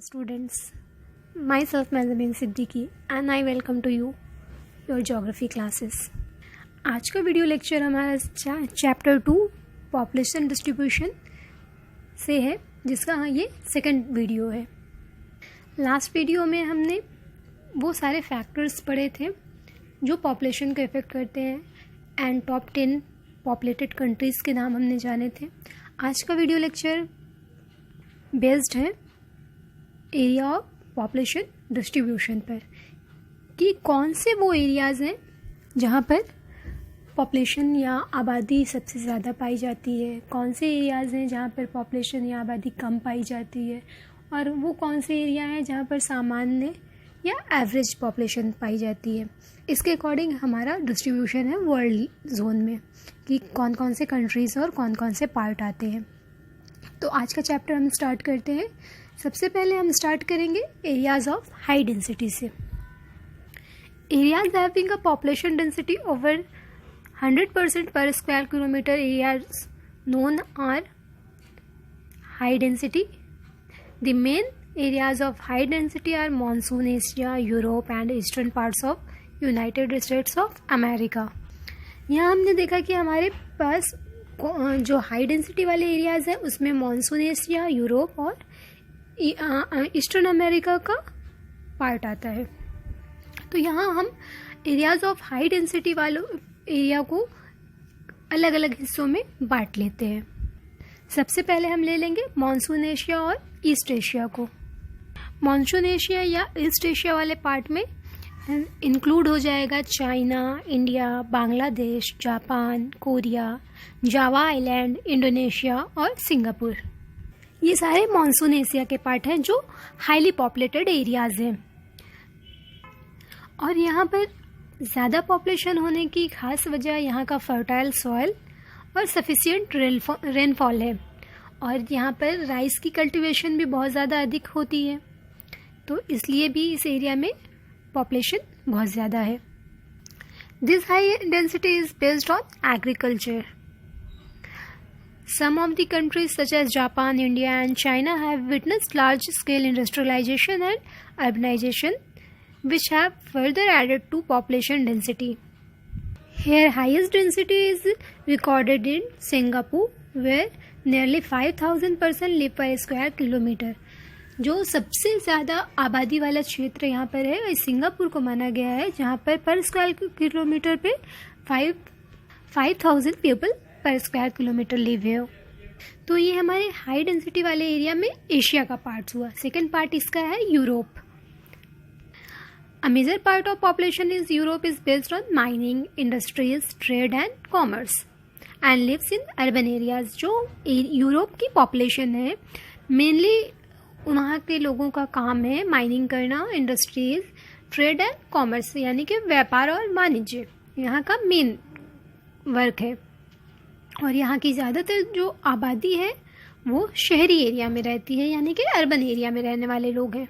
students, myself Mazameen Siddiqui and I welcome to you your geography classes. आज का video lecture हमारा chapter 2 population distribution से है, जिसका ये सेकंड वीडियो है। लास्ट वीडियो में हमने वो सारे फैक्टर्स पढ़े थे जो पॉपुलेशन को इफ़ेक्ट करते हैं एंड टॉप 10 पॉपुलेटेड कंट्रीज़ के नाम हमने जाने थे। आज का वीडियो लेक्चर बेस्ड है एरिया ऑफ पॉपुलेशन डिस्ट्रीब्यूशन पर, कि कौन से वो एरियाज़ हैं जहाँ पर पॉपुलेशन या आबादी सबसे ज़्यादा पाई जाती है, कौन से एरियाज़ हैं जहाँ पर पॉपुलेशन या आबादी कम पाई जाती है, और वो कौन से एरिया हैं जहाँ पर सामान्य या एवरेज पॉपुलेशन पाई जाती है। इसके अकॉर्डिंग हमारा डिस्ट्रीब्यूशन है वर्ल्ड जोन में, कि कौन कौन से कंट्रीज़ और कौन कौन से पार्ट आते हैं। तो आज का चैप्टर हम स्टार्ट करते हैं। सबसे पहले हम स्टार्ट करेंगे एरियाज़ ऑफ हाई डेंसिटी से। Areas having a population density over 100% per square kilometre areas known are high density. The main areas of high density are monsoon Asia, Europe and eastern parts of United States of America. यहाँ हमने देखा कि हमारे पास जो high density वाले areas हैं उसमें monsoon Asia, Europe और ईस्टर्न अमेरिका का पार्ट आता है। तो यहाँ हम एरियाज़ ऑफ हाई डेंसिटी वालों एरिया को अलग अलग हिस्सों में बांट लेते हैं। सबसे पहले हम ले लेंगे मानसून एशिया और ईस्ट एशिया को। मानसून एशिया या ईस्ट एशिया वाले पार्ट में इंक्लूड हो जाएगा China, India, Bangladesh, Japan, Korea, Java island, Indonesia और सिंगापुर। ये सारे मानसून एशिया के पार्ट हैं जो हाईली पॉपुलेटेड एरियाज़ हैं। और यहाँ पर ज़्यादा पॉपुलेशन होने की खास वजह यहाँ का फर्टाइल सॉइल और सफिशिएंट रेनफॉल है, और यहाँ पर राइस की कल्टीवेशन भी बहुत ज़्यादा अधिक होती है, तो इसलिए भी इस एरिया में पॉपुलेशन बहुत ज़्यादा है। This high density is based on agriculture. Some of the countries such as Japan, India and China have witnessed large-scale industrialization and urbanization, which have further added to population density. Here, highest density is recorded in Singapore, where nearly 5,000 person live per square kilometer. जो सबसे ज़्यादा आबादी वाला क्षेत्र यहाँ पर है वह सिंगापुर को माना गया है, जहाँ पर स्क्वायर किलोमीटर पे 5,000 पीपल पर स्क्वायर किलोमीटर लिव है। तो ये हमारे हाई डेंसिटी वाले एरिया में एशिया का पार्ट हुआ। सेकेंड पार्ट इसका है Europe. A major part of population is Europe is based on mining, industries, trade and commerce and lives in urban areas. जो यूरोप की पॉपुलेशन है मेनली वहाँ के लोगों का काम है माइनिंग करना, इंडस्ट्रीज, ट्रेड एंड कॉमर्स यानी कि व्यापार और वाणिज्य यहाँ का मेन वर्क है। और यहाँ की ज़्यादातर जो आबादी है वो शहरी एरिया में रहती है, यानी कि अर्बन एरिया में रहने वाले लोग हैं।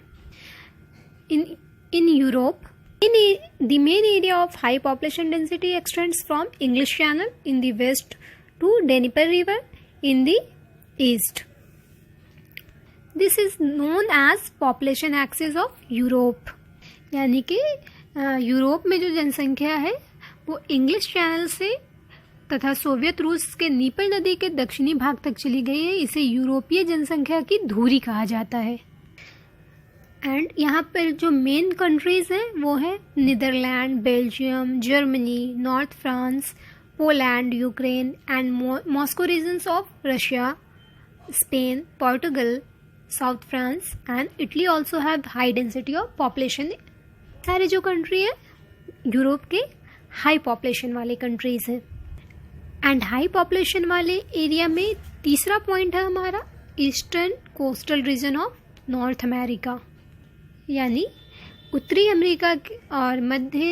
In Europe the main area of high population density extends from English channel in the west to Dnieper river in the east. This is known as population axis of Europe, यानी कि Europe में जो जनसंख्या है वो English channel से तथा Soviet रूस के नीपर नदी के दक्षिणी भाग तक चली गई है। इसे यूरोपीय जनसंख्या की धुरी कहा जाता है। एंड यहाँ पर जो मेन कंट्रीज़ हैं वो है Netherland, Belgium, Germany, north France, Poland, Ukraine and Moscow regions of Russia, Spain, Portugal, south France and Italy also have high density of population. सारे जो कंट्री हैं यूरोप के हाई पॉपुलेशन वाले कंट्रीज़ हैं। And high population वाले area में तीसरा point है हमारा eastern coastal region of North America, यानी उत्तरी अमेरिका और मध्य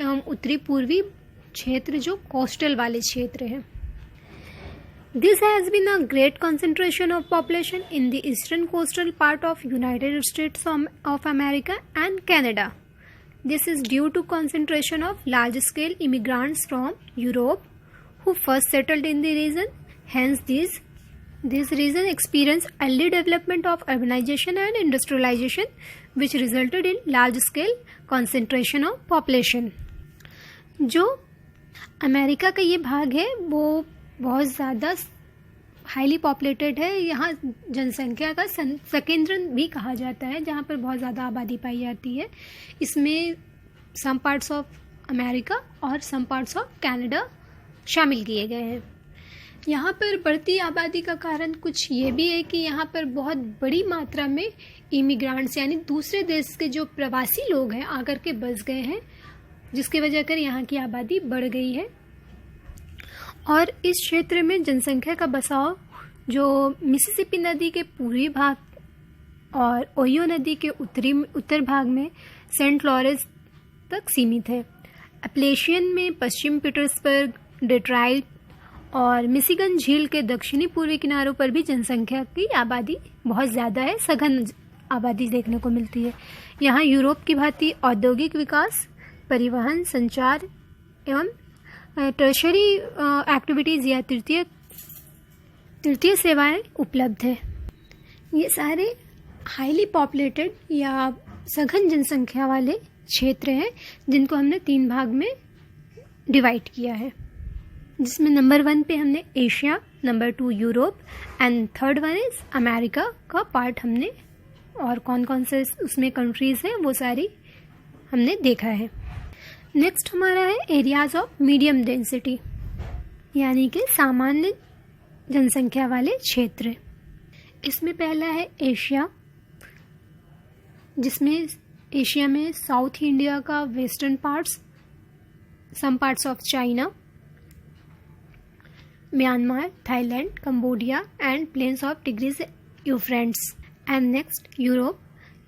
एवं उत्तरी पूर्वी क्षेत्र जो कोस्टल वाले क्षेत्र हैं। This has been a great concentration of population in the eastern coastal part of United States of America and Canada. This is due to concentration of large scale immigrants from Europe who first settled in the region. Hence these This region experienced early development of urbanization and industrialization, which resulted in large-scale concentration of population. जो America का ये भाग है वो बहुत ज़्यादा highly populated है. यहाँ जनसंख्या का संकेंद्रण भी कहा जाता है, जहाँ पर बहुत ज़्यादा आबादी पाई जाती है. इसमें सम पार्ट्स ऑफ अमेरिका और सम पार्ट्स ऑफ कनाडा शामिल किए गए हैं. यहाँ पर बढ़ती आबादी का कारण कुछ ये भी है कि यहाँ पर बहुत बड़ी मात्रा में इमिग्रांट्स यानी दूसरे देश के जो प्रवासी लोग हैं आकर के बस गए हैं, जिसकी वजह कर यहाँ की आबादी बढ़ गई है. और इस क्षेत्र में जनसंख्या का बसाव जो मिसिसिपी नदी के पूर्वी भाग और ओहियो नदी के उत्तर भाग में सेंट लॉरेंस तक सीमित है. अपलेशियन में पश्चिम पीटर्सबर्ग, डेट्रॉइट और मिशिगन झील के दक्षिणी पूर्वी किनारों पर भी जनसंख्या की आबादी बहुत ज़्यादा है, सघन आबादी देखने को मिलती है. यहाँ यूरोप की भांति औद्योगिक विकास, परिवहन, संचार एवं टर्शरी एक्टिविटीज़ या तृतीय सेवाएं उपलब्ध है. ये सारे हाईली पॉपुलेटेड या सघन जनसंख्या वाले क्षेत्र हैं जिनको हमने 3 भाग में डिवाइड किया है, जिसमें नंबर 1 पे हमने Asia, number 2 Europe and third one is America का पार्ट हमने, और कौन कौन से उसमें कंट्रीज़ हैं वो सारी हमने देखा है. नेक्स्ट हमारा है एरियाज़ ऑफ मीडियम डेंसिटी, यानी कि सामान्य जनसंख्या वाले क्षेत्र. इसमें पहला है एशिया, जिसमें एशिया में साउथ इंडिया का western parts, some parts of China, Myanmar, Thailand, Cambodia and plains of Tigris Euphrates. And next Europe.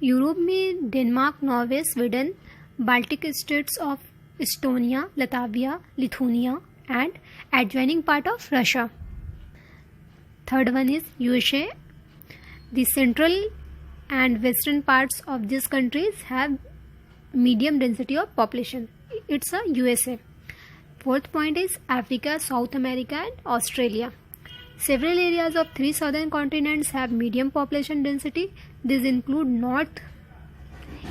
Europe में Denmark, Norway, Sweden, Baltic states of Estonia, Latvia, Lithuania and adjoining part of Russia. Third one is USA. The central and western parts of these countries have medium density of population. It's a USA. Fourth point is Africa, South America and Australia. Several areas of 3 southern continents have medium population density. These include North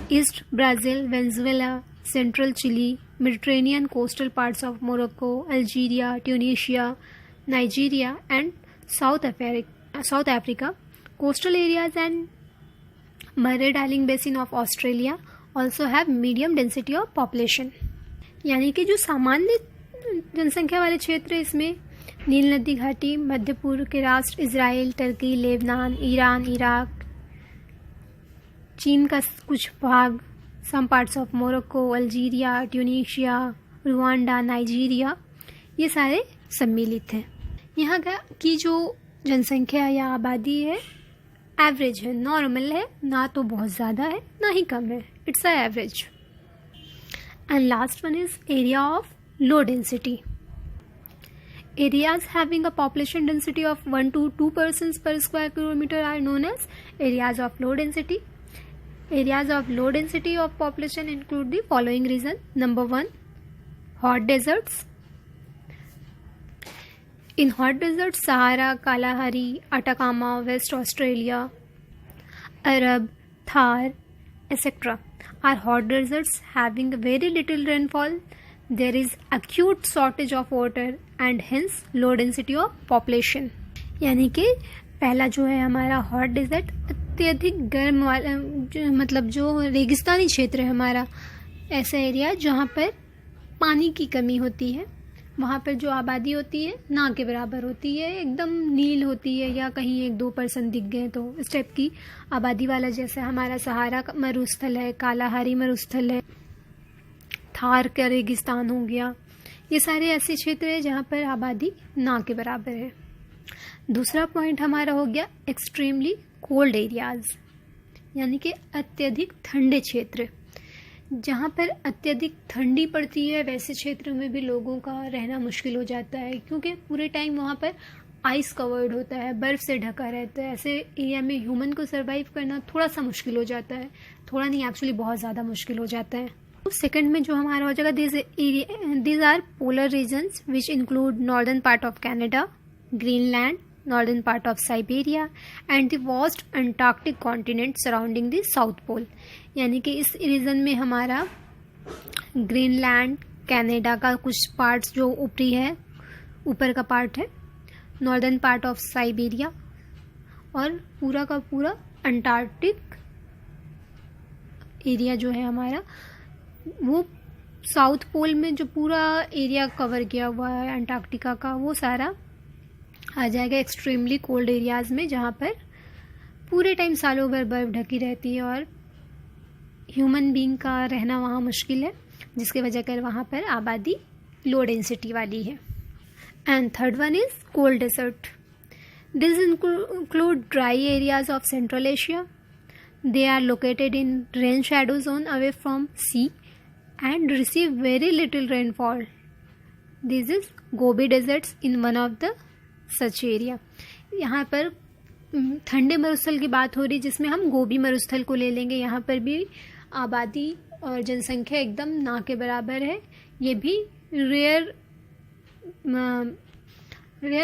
East Brazil, Venezuela, Central Chile, Mediterranean coastal parts of Morocco, Algeria, Tunisia, Nigeria and South Africa. Coastal areas and Murray-Darling Basin of Australia also have medium density of population. यानी कि जो सामान्य जनसंख्या वाले क्षेत्र है इसमें नील नदी घाटी, मध्य पूर्व के राष्ट्र Israel, Turkey, Lebanon, Iran, Iraq, चीन का कुछ भाग, some parts of Morocco, Algeria, Tunisia, Rwanda, Nigeria, ये सारे सम्मिलित हैं. यहाँ की जो जनसंख्या या आबादी है एवरेज है, नॉर्मल है, ना तो बहुत ज़्यादा है ना ही कम है. It's a average. And last one is area of low density. Areas having a population density of 1 to 2 persons per square kilometer are known as areas of low density. Areas of low density of population include the following reason. Number 1, hot deserts. In hot deserts, Sahara, Kalahari, Atacama, West Australia, Arab, Thar, etc. are hot deserts having very little rainfall. There is acute shortage of water and hence low density of population. यानी कि पहला जो है हमारा hot desert, अत्यधिक गर्म वाला मतलब जो रेगिस्तानी क्षेत्र है हमारा, ऐसा एरिया जहाँ पर पानी की कमी होती है, वहाँ पर जो आबादी होती है ना के बराबर होती है, एकदम नील होती है या कहीं 1-2% दिख गए तो इस टाइप की आबादी वाला, जैसे हमारा सहारा मरुस्थल है, कालाहारी मरुस्थल है, थार का रेगिस्तान हो गया. ये सारे ऐसे क्षेत्र हैं जहाँ पर आबादी ना के बराबर है. दूसरा पॉइंट हमारा हो गया एक्सट्रीमली कोल्ड एरियाज, यानी कि अत्यधिक ठंडे क्षेत्र. जहाँ पर अत्यधिक ठंडी पड़ती है वैसे क्षेत्रों में भी लोगों का रहना मुश्किल हो जाता है, क्योंकि पूरे टाइम वहाँ पर आइस कवर्ड होता है, बर्फ़ से ढका रहता है. ऐसे एरिया में ह्यूमन को सर्वाइव करना थोड़ा सा मुश्किल हो जाता है, थोड़ा नहीं एक्चुअली बहुत ज़्यादा मुश्किल हो जाता है. सेकंड में जो हमारा हो जाएगा these are polar regions which include northern part of Canada, Greenland, northern part of Siberia and the vast Antarctic continent surrounding the South Pole। यानी कि इस रीजन में हमारा ग्रीनलैंड, कनाडा का कुछ पार्ट्स जो ऊपरी है, ऊपर का पार्ट है, नॉर्दर्न पार्ट ऑफ साइबेरिया और पूरा का पूरा अंटार्कटिक एरिया जो है हमारा, वो साउथ पोल में जो पूरा एरिया कवर किया हुआ है अंटार्कटिका का, वो सारा आ जाएगा एक्सट्रीमली कोल्ड एरियाज़ में, जहाँ पर पूरे टाइम सालों भर बर्फ ढकी रहती है और ह्यूमन बीइंग का रहना वहाँ मुश्किल है, जिसकी वजह कर वहाँ पर आबादी लो डेंसिटी वाली है। And third one is cold desert. This include dry areas of central Asia. They are located in rain shadow zone away from sea and receive very little rainfall. This is Gobi deserts in one of the such area। यहाँ पर ठंडे मरुस्थल की बात हो रही, जिसमें हम गोबी मरुस्थल को ले लेंगे। यहाँ पर भी आबादी और जनसंख्या एकदम ना के बराबर है। ये भी रेयर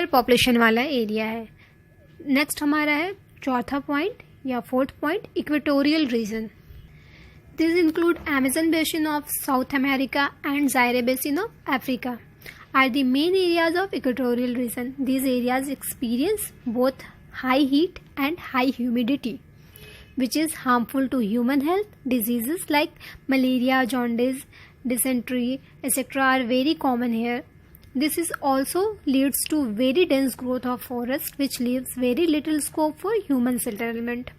पॉपुलेशन वाला एरिया है। नेक्स्ट हमारा है चौथा पॉइंट या fourth point, equatorial region. These include Amazon basin of South America and Zaire basin of Africa are the main areas of equatorial region. These areas experience both high heat and high humidity, which is harmful to human health. Diseases like malaria, jaundice, dysentery, etc. are very common here. This is also leads to very dense growth of forest, which leaves very little scope for human settlement।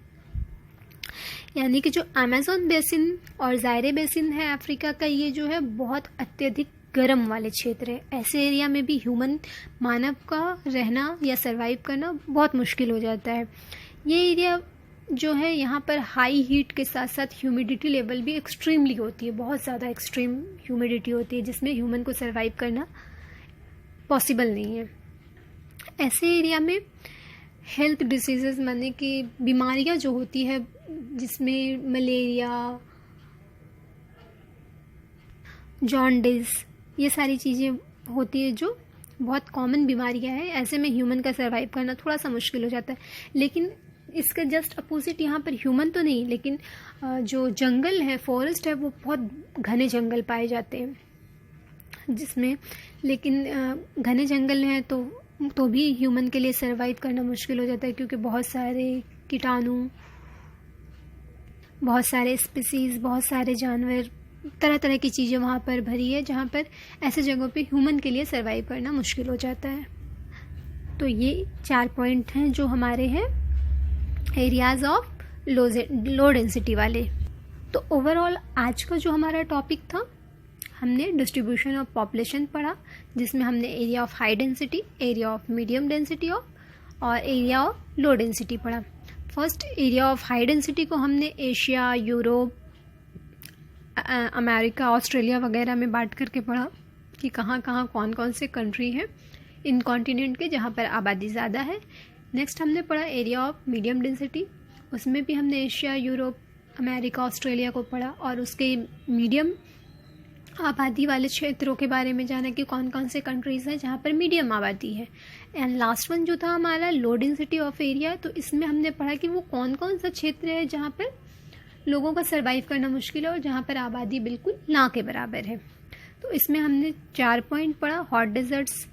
यानी कि जो Amazon basin और ज़ायरे basin है Africa का, ये जो है बहुत अत्यधिक गर्म वाले क्षेत्र है। ऐसे एरिया में भी मानव का रहना या सरवाइव करना बहुत मुश्किल हो जाता है। ये एरिया जो है, यहाँ पर हाई हीट के साथ साथ ह्यूमिडिटी लेवल भी एक्सट्रीमली होती है, बहुत ज़्यादा एक्सट्रीम ह्यूमिडिटी होती है, जिसमें ह्यूमन को सरवाइव करना पॉसिबल नहीं है। ऐसे एरिया में हेल्थ डिसीजेज माने कि बीमारियां जो होती है, जिसमें मलेरिया, जॉन्डिस, ये सारी चीज़ें होती है जो बहुत कॉमन बीमारियां हैं। ऐसे में ह्यूमन का सर्वाइव करना थोड़ा सा मुश्किल हो जाता है। लेकिन इसका जस्ट अपोजिट यहाँ पर ह्यूमन तो नहीं, लेकिन जो जंगल है, फॉरेस्ट है, वो बहुत घने जंगल पाए जाते हैं, जिसमें लेकिन घने जंगल हैं तो भी ह्यूमन के लिए सर्वाइव करना मुश्किल हो जाता है, क्योंकि बहुत सारे कीटाणु, बहुत सारे स्पीसीज़, बहुत सारे जानवर, तरह तरह की चीज़ें वहाँ पर भरी है, जहाँ पर ऐसे जगहों पे ह्यूमन के लिए सर्वाइव करना मुश्किल हो जाता है। तो ये 4 पॉइंट हैं जो हमारे हैं एरियाज़ ऑफ लो डेंसिटी वाले। तो ओवरऑल आज का जो हमारा टॉपिक था, हमने डिस्ट्रीब्यूशन ऑफ पॉपुलेशन पढ़ा, जिसमें हमने area of high density, area of medium density और एरिया ऑफ लो डेंसिटी पढ़ा। First area of high density को हमने एशिया, यूरोप, अमेरिका, ऑस्ट्रेलिया वगैरह में बांट करके पढ़ा कि कहाँ कहाँ कौन कौन से कंट्री हैं इन कॉन्टिनेंट के जहाँ पर आबादी ज़्यादा है। नेक्स्ट हमने पढ़ा एरिया ऑफ मीडियम डेंसिटी, उसमें भी हमने एशिया, यूरोप, अमेरिका, ऑस्ट्रेलिया को पढ़ा और उसके मीडियम आबादी वाले क्षेत्रों के बारे में जाना कि कौन कौन से कंट्रीज़ हैं जहाँ पर मीडियम आबादी है। एंड लास्ट वन जो था हमारा लो डेंसिटी ऑफ एरिया, तो इसमें हमने पढ़ा कि वो कौन कौन सा क्षेत्र है जहाँ पर लोगों का सर्वाइव करना मुश्किल है और जहाँ पर आबादी बिल्कुल ना के बराबर है। तो इसमें हमने 4 पॉइंट पढ़ा, हॉट डेजर्ट्स,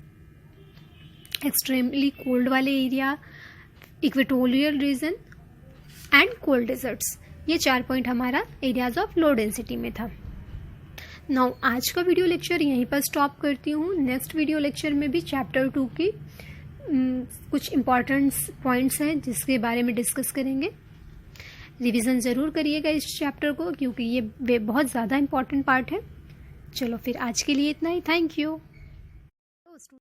एक्सट्रीमली कोल्ड वाले area, equatorial region and cold deserts. ये 4 पॉइंट हमारा एरियाज ऑफ लो डेंसिटी में था। नाउ आज का वीडियो लेक्चर यहीं पर स्टॉप करती हूँ। नेक्स्ट वीडियो लेक्चर में भी चैप्टर 2 की कुछ इम्पॉर्टेंट पॉइंट्स हैं जिसके बारे में डिस्कस करेंगे। रिवीजन ज़रूर करिएगा इस चैप्टर को, क्योंकि ये बहुत ज़्यादा इम्पॉर्टेंट पार्ट है। चलो फिर आज के लिए इतना ही। Thank you.